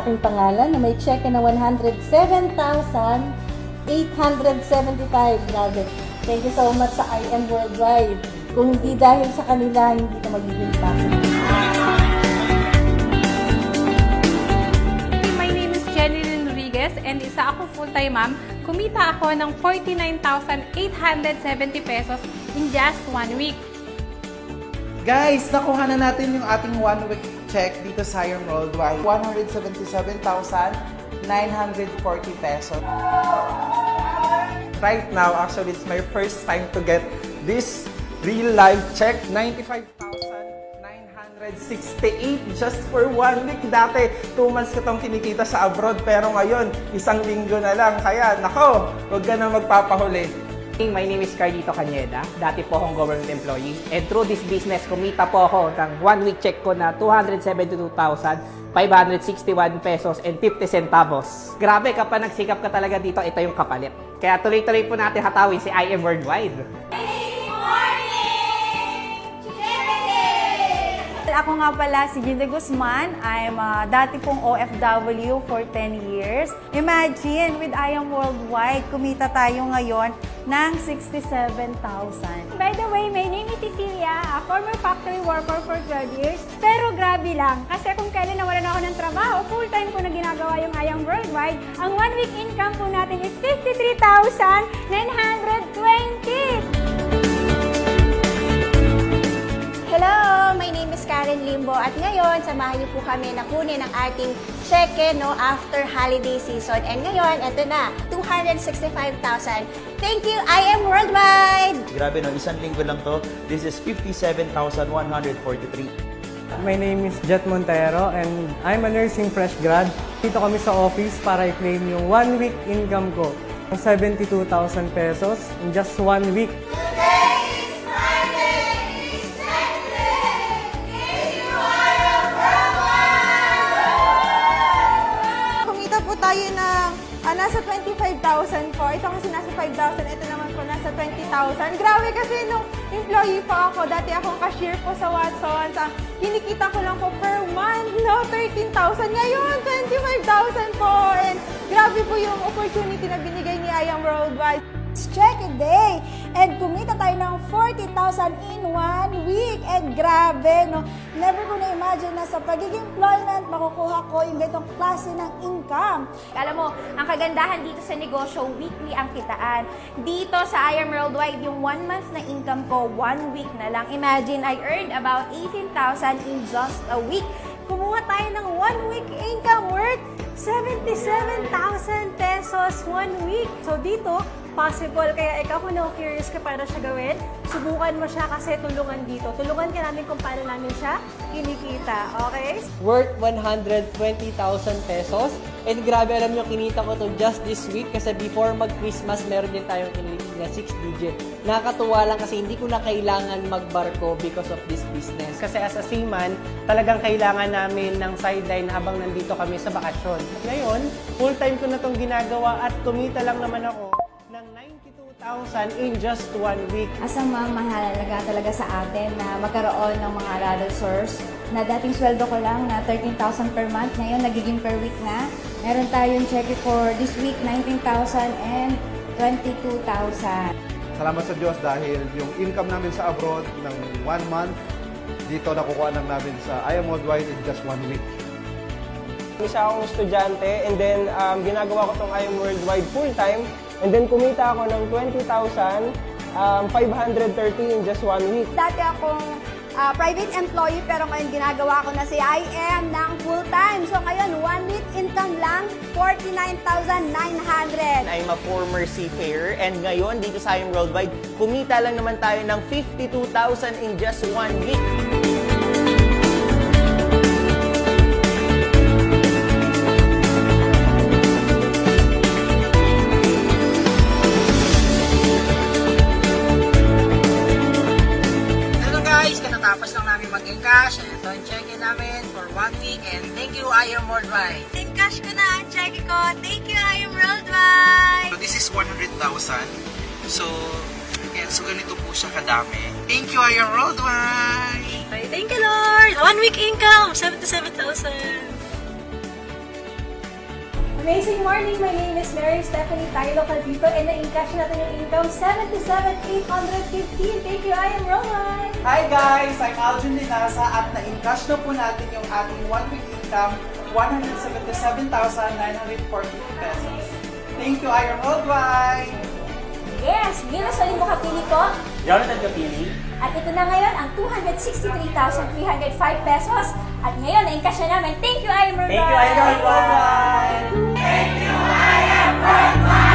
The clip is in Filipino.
aking pangalan na may cheque na 107,875. Grabe. Thank you so much sa IM Worldwide. Kung hindi dahil sa kanila, hindi na magiging possible. My name is Jenny Rodriguez and isa ako full-time ma'am. Kumita ako ng 49,870 pesos in just 1 week. Guys, nakuha na natin yung ating 1-week check dito sa IM Worldwide. 177,940 pesos. Right now, actually, it's my first time to get this real life check. 95,968 just for 1 week. Dati, 2 months ko itong kinikita sa abroad. Pero ngayon, 1 linggo na lang. Kaya, nako, huwag ka na magpapahuli. My name is Carlito Cañeda. Dati po akong government employee. And through this business, kumita po ako ng 1-week check ko na 272,561 pesos and 50 centavos. Grabe, kapag nagsikap ka talaga dito, ito yung kapalit. Kaya tuloy-tuloy po natin hatawin si IM Worldwide. Ako nga pala si Gina Guzman. I'm dati pong OFW for 10 years. Imagine, with IM Worldwide, kumita tayo ngayon ng 67,000. By the way, my name is Cecilia, a former factory worker for 12 years. Pero grabe lang, kasi kung kailan nawalan ako ng trabaho, full-time ko na ginagawa yung IM Worldwide, ang 1-week income po natin is 53,920. Hello! My name is Karen Limbo at ngayon, samahan niyo po kami na kunin ang ating cheque after holiday season. And ngayon, eto na, 265,000. Thank you, IM Worldwide! Grabe no, 1 linggo lang to. This is 57,143. My name is Jet Montero and I'm a nursing fresh grad. Dito kami sa office para i-claim yung 1-week income ko. 72,000 pesos in just 1 week. Tayo ng nasa 25,000 po. Ito kasi nasa 5,000. Ito naman po nasa 20,000. Grabe kasi nung employee po ako, dati akong cashier po sa Watsons. Kinikita ko lang po per month, 13,000. Ngayon, 25,000 po. And grabe po yung opportunity na binigay ni IM Worldwide. Check a day! And kumita tayo ng 40,000 in 1 week. And grabe, no? Never ko na-imagine na sa pagiging employment, makukuha ko yung ganitong klase ng income. Alam mo, ang kagandahan dito sa negosyo, weekly ang kitaan. Dito sa IM Worldwide, yung 1 month na income ko, 1 week na lang. Imagine, I earned about 18,000 in just a week. Kumuha tayo ng 1 week income worth 77,000 pesos 1 week. So dito, possible. Kaya ikaw kung curious ka para siya gawin, subukan mo siya kasi tulungan dito. Tulungan ka namin kung paano namin siya kinikita. Okay? Worth 120,000 pesos. And grabe, alam nyo, kinita ko to just this week kasi before mag-Christmas, meron din tayong kinita na 6 digit. Nakakatuwa lang kasi hindi ko na kailangan magbarko because of this business. Kasi as a seaman, talagang kailangan namin ng sideline habang nandito kami sa bakasyon. Ngayon, full-time ko na itong ginagawa at kumita lang naman ako ng 92,000 in just 1 week. As a ma'am, mahalaga talaga sa atin na magkaroon ng mga rather source na dating sweldo ko lang na 13,000 per month, ngayon nagiging per week na. Meron tayong check for this week, 19,000 and 22,000. Salamat sa Diyos dahil yung income namin sa abroad ng 1 month, dito nakukuha lang namin sa IM Worldwide in just 1 week. Isa akong estudyante and then ginagawa ko itong IM Worldwide full-time and then kumita ako ng 20,530 in just 1 week. Dati akong private employee pero ngayon ginagawa ko na si IM ng full-time. So ngayon, 1 week income lang, 49,900. I'm a former seafarer and ngayon dito sa IM Worldwide, kumita lang naman tayo ng 52,000 in just 1 week. Tapos lang namin mag-encash. Ito ang check-in namin for 1 week and thank you IM Worldwide. Encash ko na ang check ko. Thank you, IM Worldwide! So this is 100,000. So, yan. So ganito po siya kadami. Thank you, IM Worldwide! Thank you, Lord! 1 week income, 77,000! Amazing morning! My name is Mary Stephanie tayo local dito and na-encash natin yung income 77,815. Thank you, I am Roman! Hi guys! I'm Aljon Linasa at na-encash na po natin yung ating 1 week income, 177,940 pesos. Thank you, I am Worldwide! Yes! Venus Olimbo Kapili po. Jonathan Kapili. At ito na ngayon ang 263,305 pesos. At ngayon, na-encash na namin. Thank you, I am Roman! Thank you, I am Worldwide. Thank you, I am Worldwide!